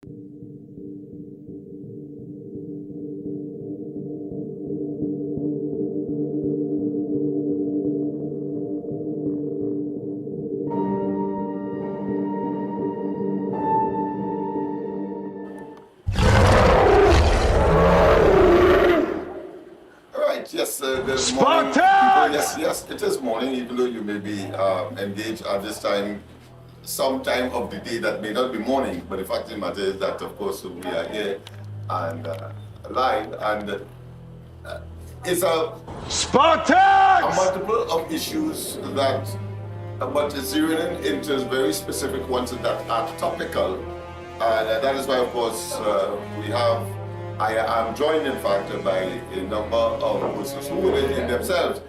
Yes, good morning. Yes, it is morning, even though you may be engaged at this time, some time of the day that may not be morning, but the fact of the matter is that, of course, we are here and live, and it's a multiple of issues that, but it's zeroing into very specific ones that are topical, and that is why, of course, I am joined, in fact, by a number of persons who in themselves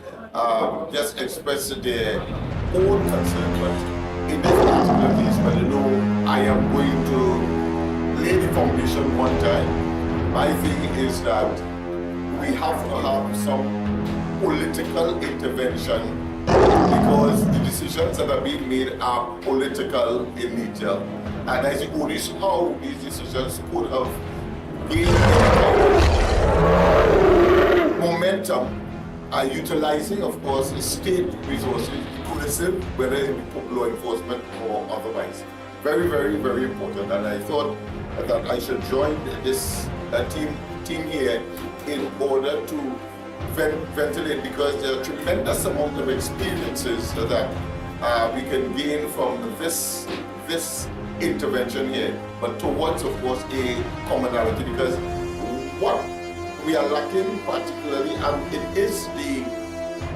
just express their own concern. But in this particular case, but you know, I am going to lay the foundation one time. My thing is that we have to have some political intervention because the decisions that are being made are political in nature. And I think only how these decisions could have gain momentum utilizing, of course, state resources, inclusive, whether it be law enforcement or otherwise. Very, very, very important. And I thought that I should join this team here in order to ventilate, because there are a tremendous amount of experiences that we can gain from this intervention here, but towards, of course, a commonality, because what we are lacking particularly, and it is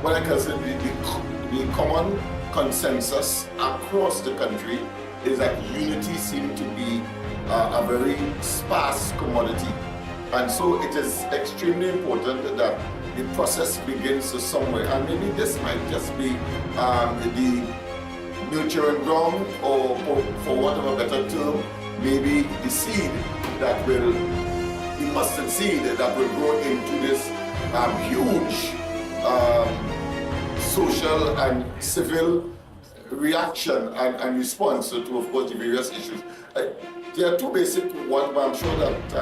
what I consider the common consensus across the country, is that unity seems to be a very sparse commodity. And so it is extremely important that the process begins somewhere, and maybe this might just be the nurturing ground, or for want of a better term, maybe the seed that will, the mustard seed that will grow into this huge social and civil reaction and response to, of course, the various issues. There are two basic ones, but I'm sure that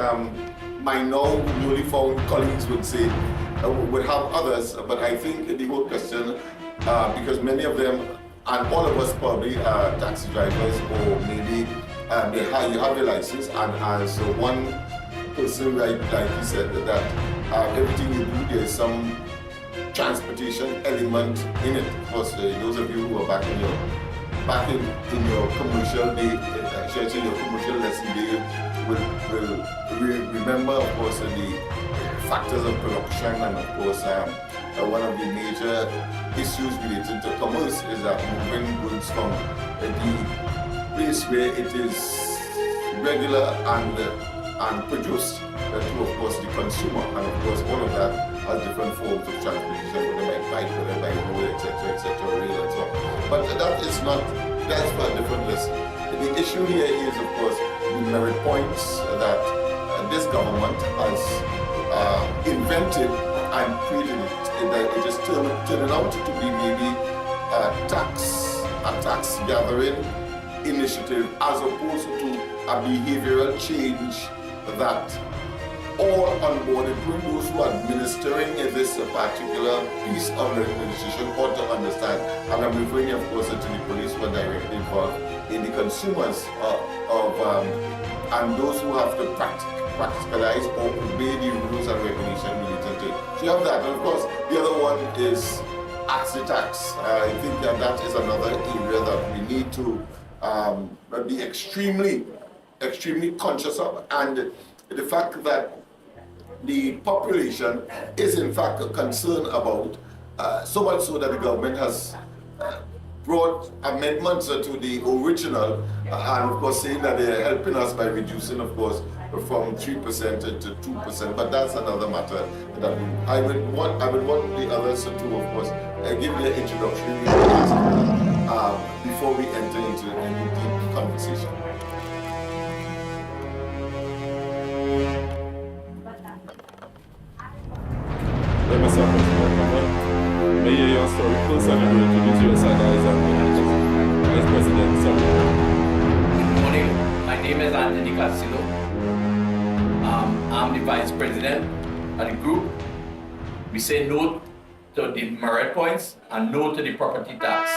my now newly found colleagues would say, would have others, but I think the whole question, because many of them, and all of us probably are taxi drivers, or maybe you have your license, and as one person, like you said, that everything you do, there is some transportation element in it. Of course, those of you who are back in your commercial day, actually your commercial lesson day, will remember, of course, the factors of production, and of course, one of the major issues related to commerce is that moving goods from the place where it is regular and produced to, of course, the consumer, and of course all of that has different forms of transportation, whether by bike, whether by road, etc., rail, and so on. But that's for a different lesson. The issue here is, of course, the merit points that this government has invented and created it. It is turning out to be maybe a tax gathering initiative, as opposed to a behavioral change that all on board, including those who are administering this particular piece of legislation, ought to understand. And I'm referring, of course, to the police who are directly involved in the consumers and those who have to practicalize or obey the rules and regulations related to it. So you have that. And of course, the other one is tax. I think that is another area that we need to be extremely conscious of. And the fact that the population is in fact concerned about, so much so that the government has brought amendments to the original, and of course saying that they're helping us by reducing, of course, from 3% to 2%, but that's another matter. That I would want the others to, of course, give their introductory remarks before we enter into any deep conversation. Let me start with may hear your story close and I'm going to introduce you as Vice President. Sorry. Good morning. My name is Anthony Castillo. vice president of the group. We say no to the merit points and no to the property tax.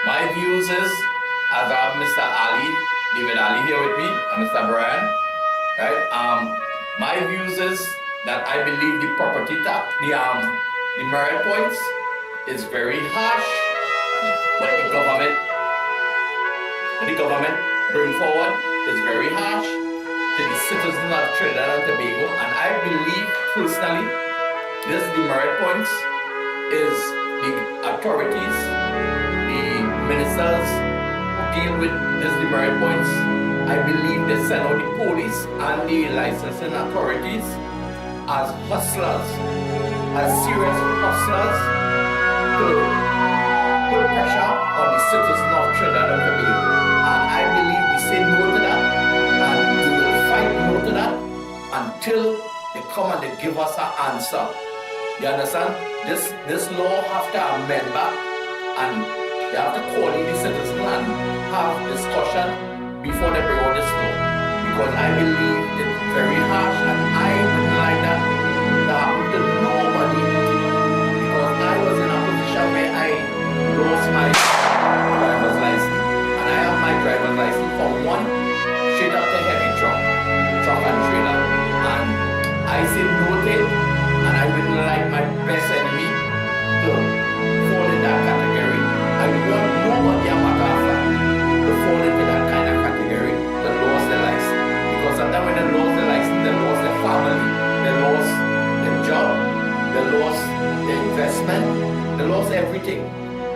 My views is, as I have Mr. Ali, David Ali here with me, and Mr. Brian, right? My views is that I believe the property tax, the merit points is very harsh, but the government bring forward is very harsh to the citizens of Trinidad and Tobago, and I believe personally this demerit points is the authorities, the ministers who deal with this demerit points. I believe they send out the police and the licensing authorities as hustlers, as serious hustlers to put pressure on the citizens of Trinidad and Tobago. And I believe we say no to that, and we will fight no to that until they come and they give us an answer. You understand? This law have to amend back, and they have to call in the citizens and have discussion before they bring out this law. Because I believe it's very harsh, and I wouldn't like that to happen to nobody. Because I was in a position where I lost my driver's license, and I have my driver's license from one straight up to heavy truck and trailer, and I said no to it, and I wouldn't like my best enemy to fall in that category. I want nobody, a matter of fact, to fall into that kind of category that lost their license. Because sometimes when they lost their license, they lost their family, they lost their job, they lost their investment, they lost everything.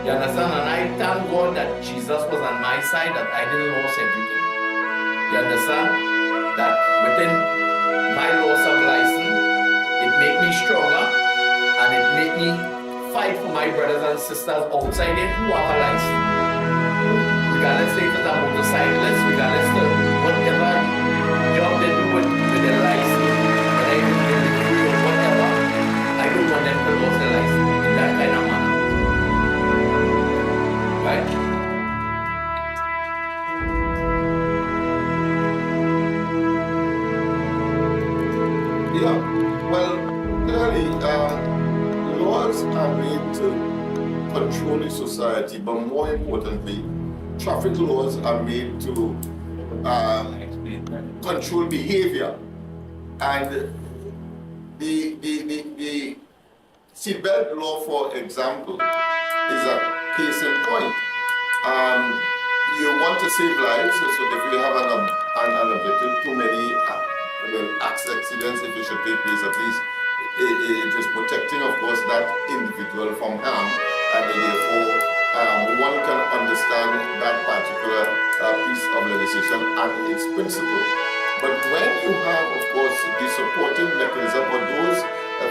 You understand? And I thank God that Jesus was on my side, that I didn't lose everything. You understand? That within my loss of license, it made me stronger, and it made me fight for my brothers and sisters outside it who have a license. Regardless if it's a motorcyclist, regardless of whatever job they do with their license, whether it's delivery or whatever, I don't want them to lose their license in that kind of manner. Right? Yeah, well, clearly, laws are made to control the society, but more importantly, traffic laws are made to control behavior. And the seatbelt law, for example, is a case in point. You want to save lives, so if you have an objective, too many accidents, if it should take place, at least it is protecting, of course, that individual from harm, and therefore one can understand that particular piece of legislation and its principle. But when you have, of course, the supporting mechanism for those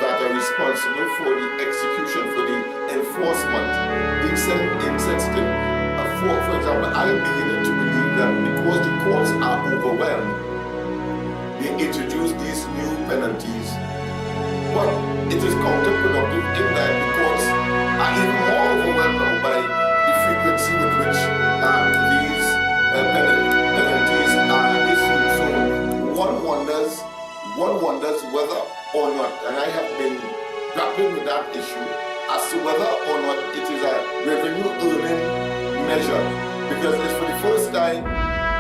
that are responsible for the execution, for the enforcement, insensitive, for example, I begin to believe that because the courts are overwhelmed, they introduce these new penalties, but it is counterproductive in that the courts are even more overwhelmed now by the frequency with which these penalties are issued. So one wonders whether or not, and I have been grappling with that issue, as to whether or not it is a revenue earning measure, because it's for the first time.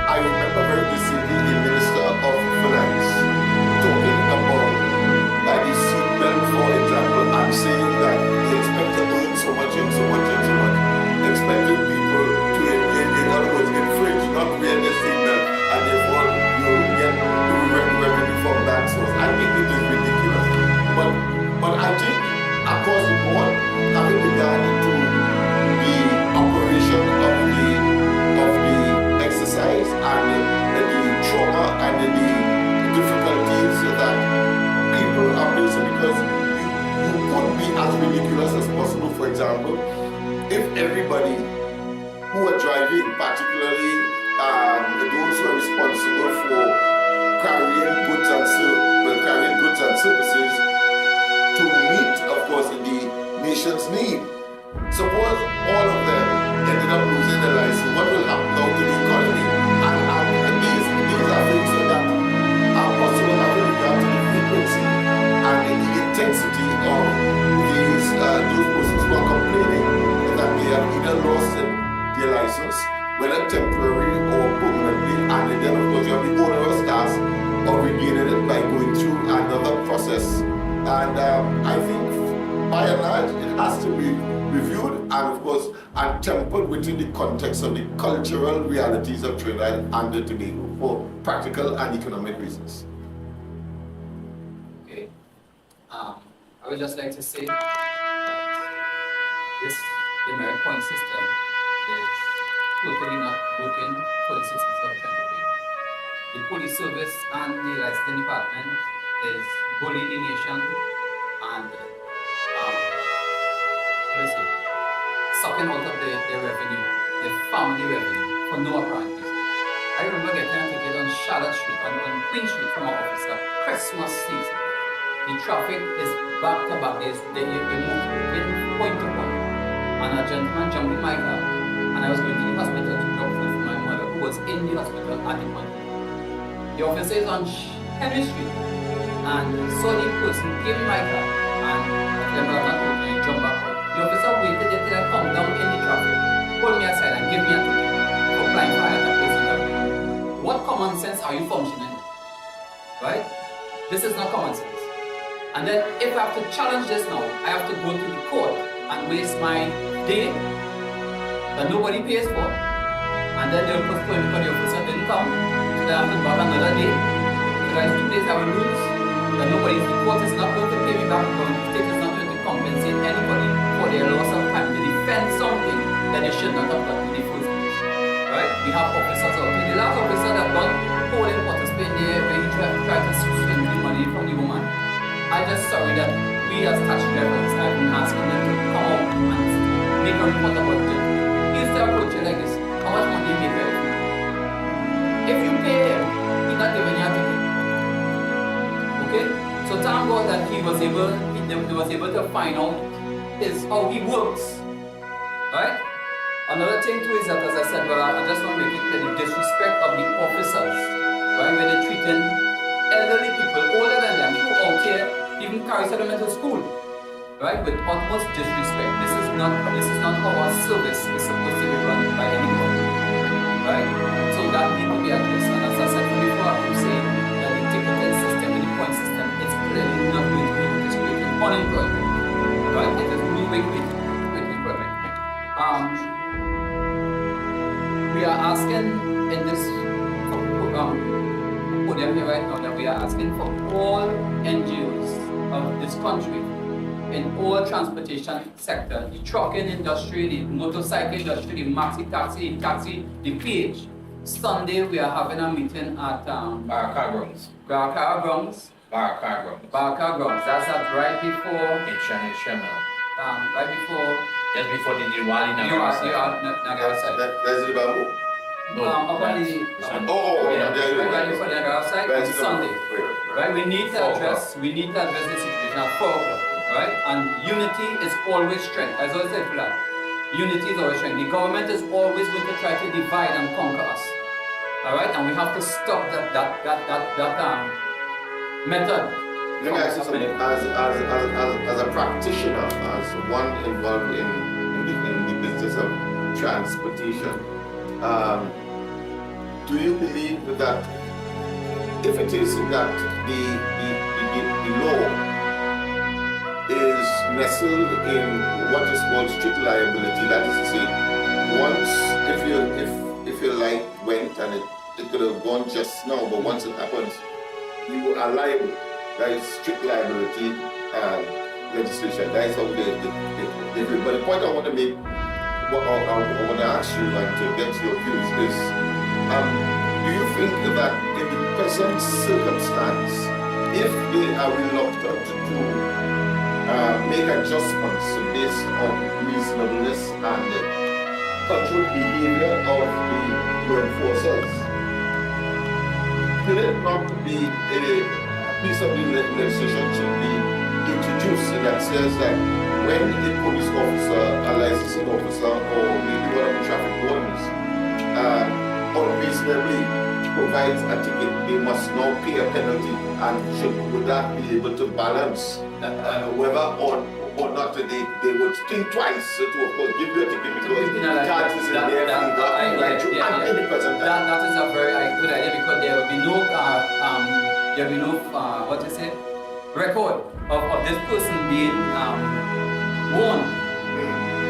I remember very distinctly the Minister of Finance talking about the seatbelt, for example, and saying that they expect to earn so much and so much and so much, expecting people to, in other words, infringe, not wear their seatbelt, and therefore you get revenue from that source. I think it is ridiculous. But I think across the board, having regard to the operation of the exercise and the trauma and the difficulties that people are facing, because you could be as ridiculous as possible. For example, if everybody who are driving, particularly those who are responsible for carrying goods and services to meet, of course, the nation's need. Suppose all of them ended up losing their license, what will happen now to the economy? And these are things that are possible license, whether temporary or permanently, and then of course you have the onerous task of regaining it by going through another process. And I think by and large it has to be reviewed and of course and tempered within the context of the cultural realities of Trinidad and Tobago for practical and economic reasons. Okay. I would just like to say that this demerit point system is totally not working for the citizens of Trinidad. The police service and the licensing department is bullying the nation and sucking out of their revenue, their family revenue, for no apparent reason. I remember getting a ticket on Charlotte Street, on Queen Street from our officer, Christmas season. The traffic is back to back, they move in point to point. And a gentleman jumped in my car, and I was going to the hospital to drop food for my mother, who was in the hospital at the point. The officer is on Henry Street, and saw the person, gave me my car, and I told him I'm not going to jump back out. The officer waited until I come down in the traffic, pulled me aside and gave me a ticket for flying fire at a place on the road. What common sense are you functioning with? Right? This is not common sense. And then if I have to challenge this now, I have to go to the court and waste my day that nobody pays for. And then they'll postpone because the officer didn't come. So then I have to go another day. So that's 2 days I will lose. That the court is not going to pay me back because the state is not going to compensate anybody for their loss of time to defend something that they should not have done in the first place. Right? We have officers out there. The last officer that got pulled in Spain there where he tried to swing the money from the woman. I'm just sorry that we as taxi drivers have been asking them to come out and make a report about it. He's the approach like this. How much money you make for it? If you pay him, he's not giving you a ticket. Okay? So thank God that they was able to find out how he works. Right? Another thing too is that, as I said, I just want to make it clear the disrespect of the officers, right? Where they're treating elderly people older than them who out here even carry them into school, right? With utmost disrespect. This is not how our service is supposed to be run by anyone, right? So that needs to be addressed. And as I said before, I keep saying that the ticketing system and the point system is clearly not going to be able to create unemployment, right? It is no way to create employment. We are asking in this podium here right now that we are asking for all NGOs of this country in all transportation sector, the trucking industry, the motorcycle industry, the maxi taxi, the PH. Sunday we are having a meeting at Baraka Grounds. Baraka Grounds. That's right before In Shamil. right before Just before the Diwali Nagara site. That's the bamboo. up on the right before the Nagara site on Sunday. Right, we need to address the situation at 4 o'clock, right? And unity is always strength. As I said, unity is always strength. The government is always going to try to divide and conquer us. All right, and we have to stop that method. Let me ask you something. As a practitioner, as one involved in the business of transportation, do you believe that if it is that the law is nestled in what is called strict liability, that is to say, once if your light went and it could have gone just now, but once it happens, you are liable. That is strict liability legislation. That is how but the point I want to make, what I want to ask you and to get your views is, do you think that in the present circumstance, if they are reluctant to make adjustments based on reasonableness and controlled behavior of the law enforcers, could it not be a piece of the legislation should be introduced that says that when a police officer, a licensing officer, or maybe one of the traffic wardens unreasonably provides a ticket, they must now pay a penalty, and would that be able to balance whether or not they would think twice to of course give you a ticket because the charges in their favor present time. That is a very good idea because there will be no what you say, record of this person being warned.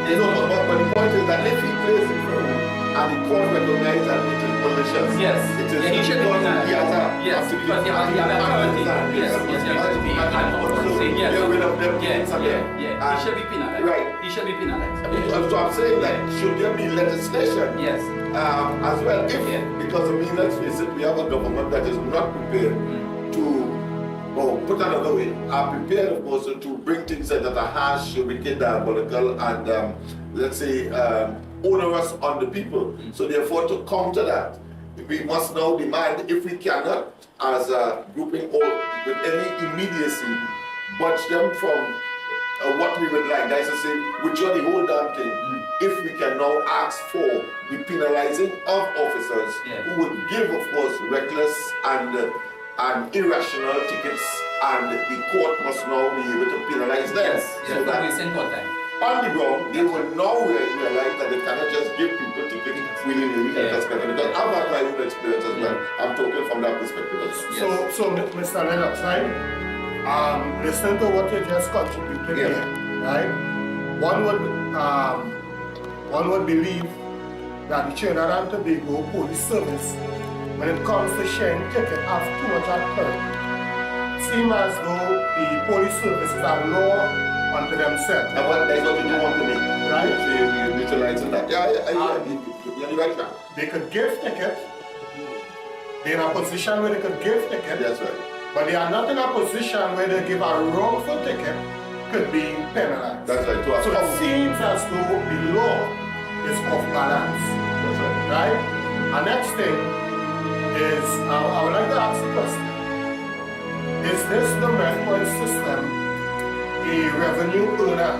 No, but the point is that if he plays the role and the court recognizes that it is malicious, Yes. it is Yeah, he should be because penalized. he has a Yes, because he has authority. Yes, he has to be So yes. get rid of them. He should be penalized. Right. He should be penalized. So I'm saying that should there be legislation Yes. as well? If, Yeah. because I mean, let's face it, we have a government that is not prepared to, or put another way, are prepared, of course, to bring things that are harsh, wicked, diabolical, and let's say onerous on the people. So therefore, to counter that, we must now demand, if we cannot, as a grouping or with any immediacy, budge them from what we would like. That is to say, withdraw the whole damn thing. If we can now ask for the penalizing of officers who would give, of course, reckless and irrational tickets, and the court must now be able to penalize them. So that on the ground, they will now realize that they cannot just give people tickets willy-nilly and just because I've had my own experience as well. I'm talking from that perspective as well. So Mr. Lennox, right? Listen to what you just contributed here, right? One would believe that the Trinidad and Tobago Police Service, when it comes to sharing tickets, have too much at play. Seems as though the police services are law unto themselves. And that's what you do want to make, right? So you're neutralizing that. You're on the right track. They could give tickets. They're in a position where they could give tickets. That's right. But they are not in a position where they give a wrongful ticket could be penalized. That's right. So it seems as though the law is off balance. That's right. Right? And next thing is, I would like to ask the question. Is this the merit point system a revenue earner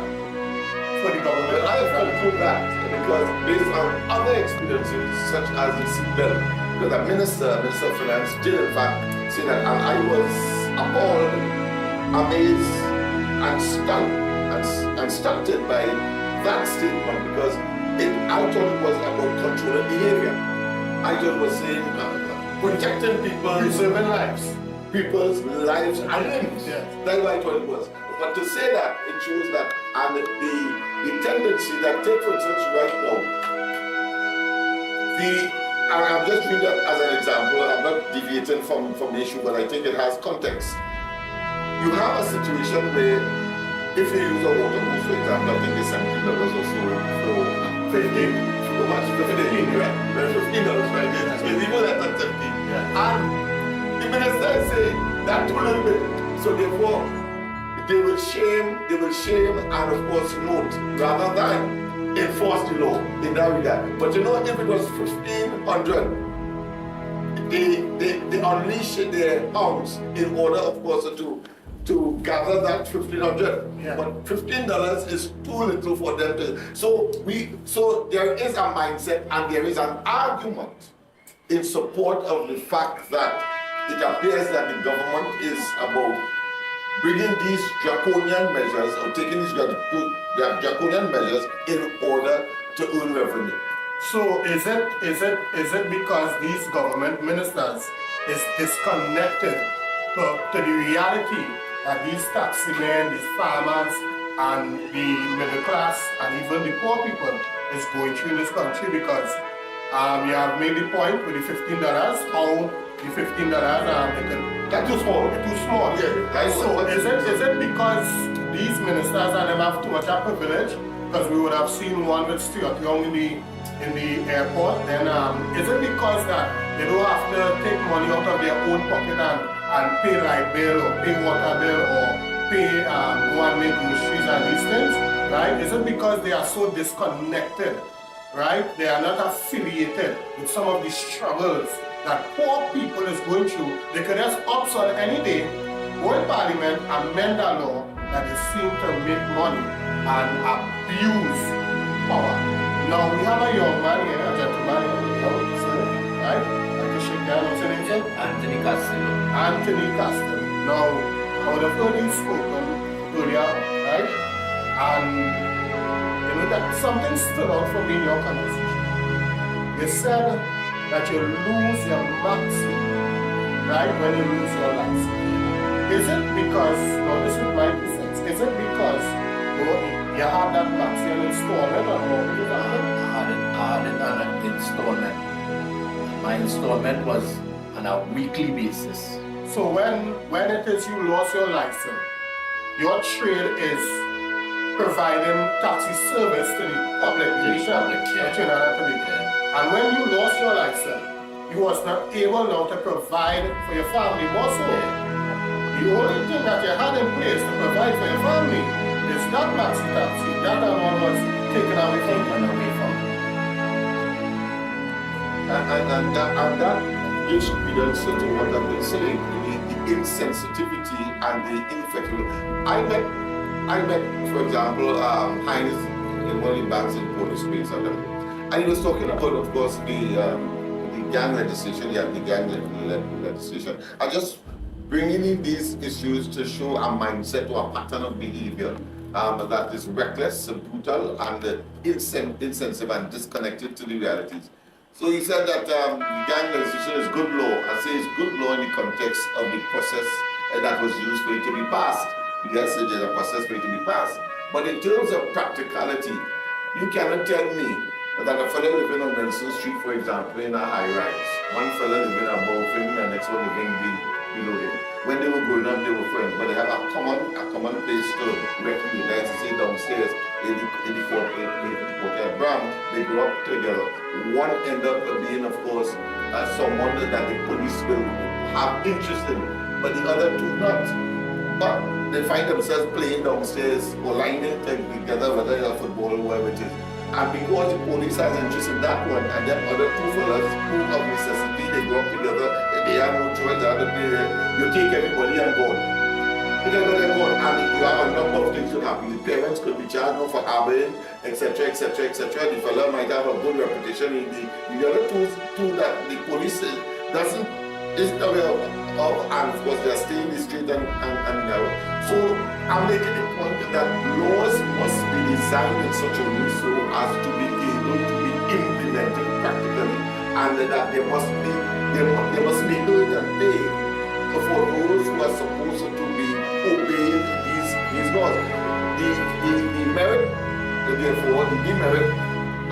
for the government? Well, I have concluded that because based on other experiences such as the seatbelt, because the Minister of Finance did in fact say that, and I was appalled, amazed, and stunned and stunted by that statement because I thought it was about controlling behavior. I thought it was saying protecting Preserving lives. people's lives and limbs. Yes. That's what I thought it was. But to say that, it shows that, and the tendency that, take for instance right now, and I'm just doing that as an example, I'm not deviating from the issue, but I think it has context. You have a situation where, if you use a water hose, for example, I think it's $17 or so for 15, how much? 15, right? $15, right? It's even less than 17. And the minister is saying that too little bit. So therefore, they will shame, and of course note, rather than enforce the law in that regard. But you know, if it was 1,500, they unleash their hounds in order, of course, to gather that 1,500. Yeah. But $15 is too little for them to. So there is a mindset and there is an argument in support of the fact that it appears that the government is about bringing these draconian measures or taking these draconian measures in order to earn revenue. So is it because these government ministers is disconnected to the reality that these taxi-men, these farmers, and the middle class, and even the poor people is going through in this country? Because you have made the point with the $15, how the $15 That's too small. They're too small. Yeah. So is it because these ministers and them have too much of privilege? Because we would have seen one with Stuart Young in the airport. Then is it because that they don't have to take money out of their own pocket and pay light bill or pay water bill or pay go and make groceries and these things? Right? Is it because they are so disconnected? Right? They are not affiliated with some of the struggles that poor people is going through. They could just opt on any day, go in parliament, amend a law that they seem to make money and abuse power. Now we have a young man here, a gentleman here, right? Like to shake down, what's his name, sir? Anthony Costello. Anthony Costello. Now, I would have heard you spoken earlier, right? And you know that something stood out for me in your conversation. You said that you lose your maxi, right, when you lose your license? Is it because, now this is my defense, is it because you have that maxi on installment or mortgage? I had it on an installment. My installment was on a weekly basis. So when it is you lost your license, your trade is providing taxi service to the public, Yeah. Trinidad and Tobago. And when you lost your license, you was not able now to provide for your family more so. The only thing that you had in place to provide for your family is that maxi taxi. That amount was taken away from you. And that gives credence to what I've been saying, the insensitivity and the ineffectiveness. I met, for example, Heinz in one of the banks in Port Space, and he was talking about, of course, the gang legislation, the gang legislation. I just bringing in these issues to show a mindset or a pattern of behavior that is reckless, brutal, and insensitive and disconnected to the realities. So he said that gang legislation is good law. I say it's good law in the context of the process that was used for it to be passed. Yes, there's a process for it to be passed. But in terms of practicality, you cannot tell me that a fellow living on Nelson Street, for example, in a high rise, one fellow living above him and next one living below him. When they were growing up, they were friends, but they have a common place to recognize. Say downstairs in the quarter Brown, they grew up together. One end up being, of course, someone that the police will have interest in, but the other two not. But they find themselves playing downstairs or lining together, whether it's football or whatever it is. And because the police has interest in that one, and then other two fellas who of necessity, they grow up together, they have no choice, they have to play there. You take everybody and go. And you have a number of things that happen. The parents could be charged for harboring, etc., etc., etc. The fellow might have a good reputation in the other two that the police isn't aware of, and of course they are staying in the street and now. So I'm making the point that laws must be designed in such a way so as to be able to be implemented practically, and that there must be heard and paid for those who are supposed to be obeying these laws. The merit, therefore, the demerit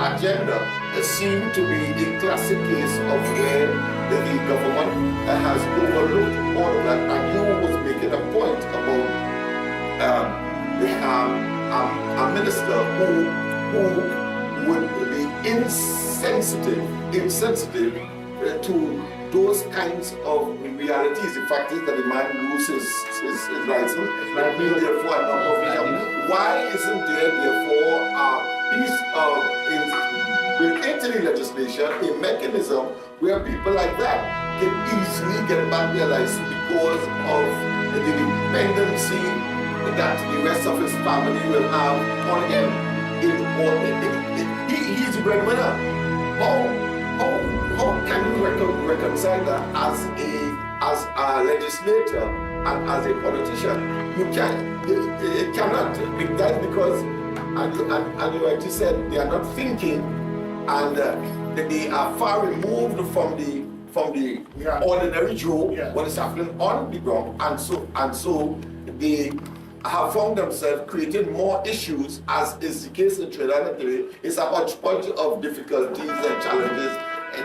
agenda seemed to be a classic case of where the government has overlooked all of that, and you was making a point about a minister who would be insensitive to those kinds of realities. The fact is that the man loses his license, therefore a number of things. Why isn't there therefore a piece of within the legislation a mechanism where people like that can easily get back their license because of the dependency that the rest of his family will have on him? He's the breadwinner. How can you reconcile that as a legislator and as a politician? It cannot. That's because, and you already said, they are not thinking, and they are far removed from the ordinary Joe, what is happening on the ground, and so they have found themselves creating more issues, as is the case in Trinidad and Tobago. It's a hodgepodge of difficulties and challenges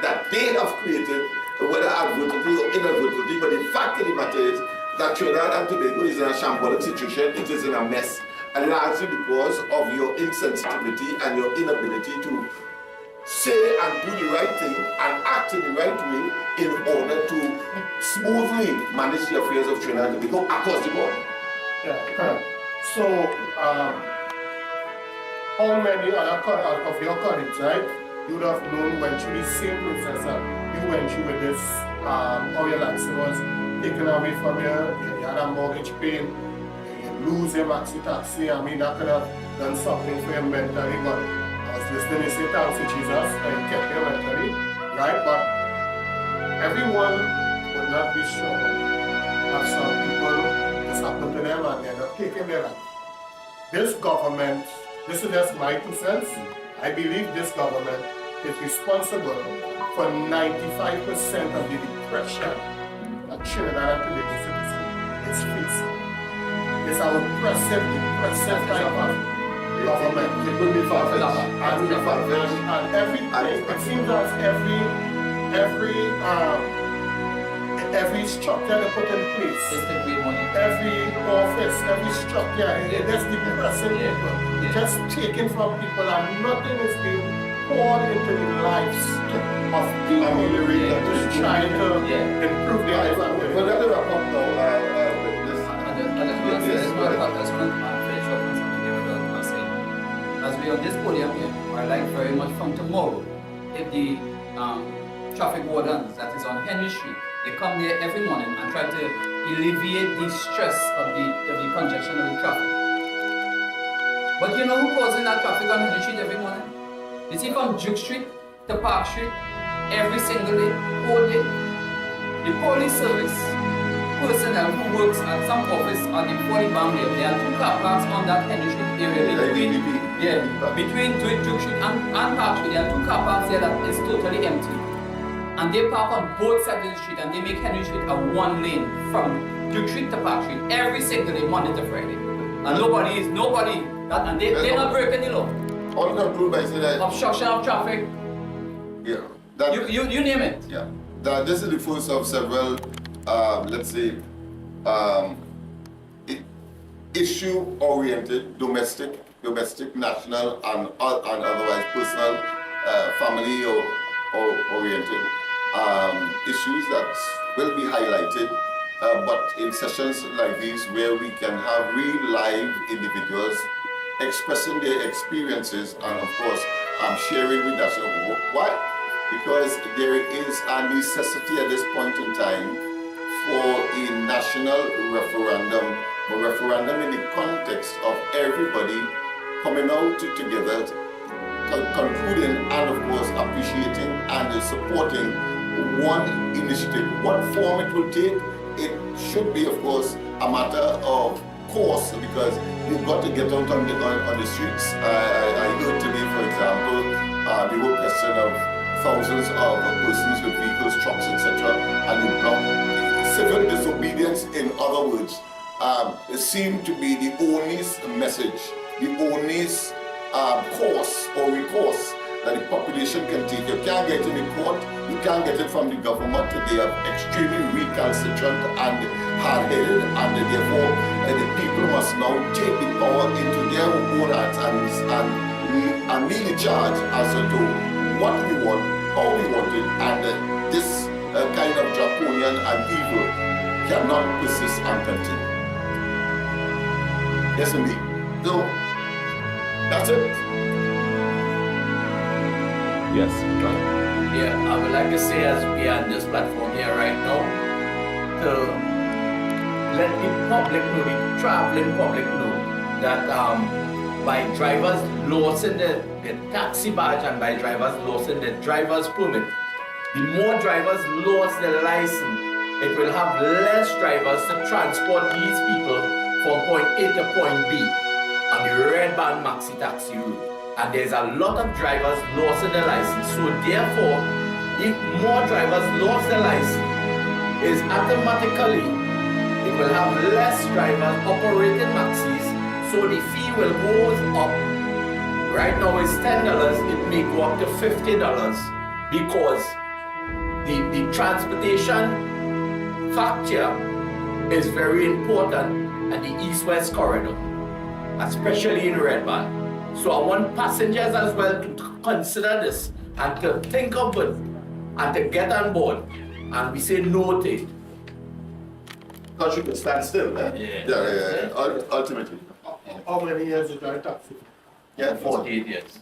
that they have created, whether advertently or inadvertently. But the fact of the matter is that Trinidad and Tobago is in a shambolic situation. It is in a mess, and largely because of your insensitivity and your inability to say and do the right thing and act in the right way in order to smoothly manage the affairs of Trinidad and Tobago across the board. Yeah, correct. So, how many other of your colleagues, right? You would have known went through the same process that you went through with this, how your license was taken away from you, you had a mortgage paid, you lose your maxi taxi. I mean, that could have done something for you mentally, but I was listening to say thanks to Jesus, and you kept you mentally, right? But everyone would not be sure. Have some people happen to them and they're not taking their life. This government, this is just my 2 cents, I believe this government is responsible for 95% of the depression that Trinidad and Tobago citizens is facing. It's our oppressive, depressive type of government. It will be far-fetched. And everything, it seems as every structure they put in place, It's the great money. every office, every structure, it's depressing people. Just taken from people and nothing is being poured into the lives of people who's trying to improve their life. But let me wrap up now with this. As we on this podium here, I like very much from tomorrow, if the traffic wardens that is on Henry Street, they come there every morning and try to alleviate the stress of the congestion of the traffic. But you know who causing that traffic on Henry Street every morning? You see from Duke Street to Park Street, every single day, whole day, the police service personnel who works at some office on the 40 Bank there, there are 2 car parks on that Henry Street area between Duke Street and Park Street. There are 2 car parks there that is totally empty. And they park on both sides of the street and they make Henry Street a 1 lane from Duke Street to Park Street every single day, Monday to Friday. And they're not breaking the law. I'll conclude by saying that Obstruction of traffic, you name it. Yeah, that this is the first of several, let's say, issue-oriented, domestic, national, and otherwise personal, family or oriented issues that will be highlighted. But in sessions like these, where we can have real live individuals expressing their experiences and of course sharing with us. Why? Because there is a necessity at this point in time for a national referendum, a referendum in the context of everybody coming out together, concluding and of course appreciating and supporting one initiative. What form it will take, it should be of course a matter of course, because you've got to get out on the streets. I heard today, for example, the whole question of thousands of persons with vehicles, trucks, etc. And you block civil disobedience, in other words, seem to be the only message, the only course or recourse that the population can take. You can't get it in court, you can't get it from the government. They are extremely recalcitrant and hard-headed, and therefore the people must now take the power into their own hands and really charge as to what we want, how we want it, and this kind of draconian and evil cannot persist and continue. Yes, indeed. So, that's it. Yes. Yeah, I would like to say, as we are on this platform here right now, to let the public know, the traveling public know, that by drivers losing the taxi badge and by drivers losing the driver's permit, the more drivers lose their license, it will have less drivers to transport these people from point A to point B on the red band maxi taxi route. And there's a lot of drivers losing their license. So therefore, if more drivers lost their license, is automatically it will have less drivers operating maxis, so the fee will go up. Right now it's $10, it may go up to $50 because the transportation factor is very important at the east-west corridor, especially in red band. So I want passengers as well to consider this and to think of it and to get on board. And we say no to it. Country can stand still, eh? Yeah. Ultimately. How many years did you drive taxi? Yeah, 48 years.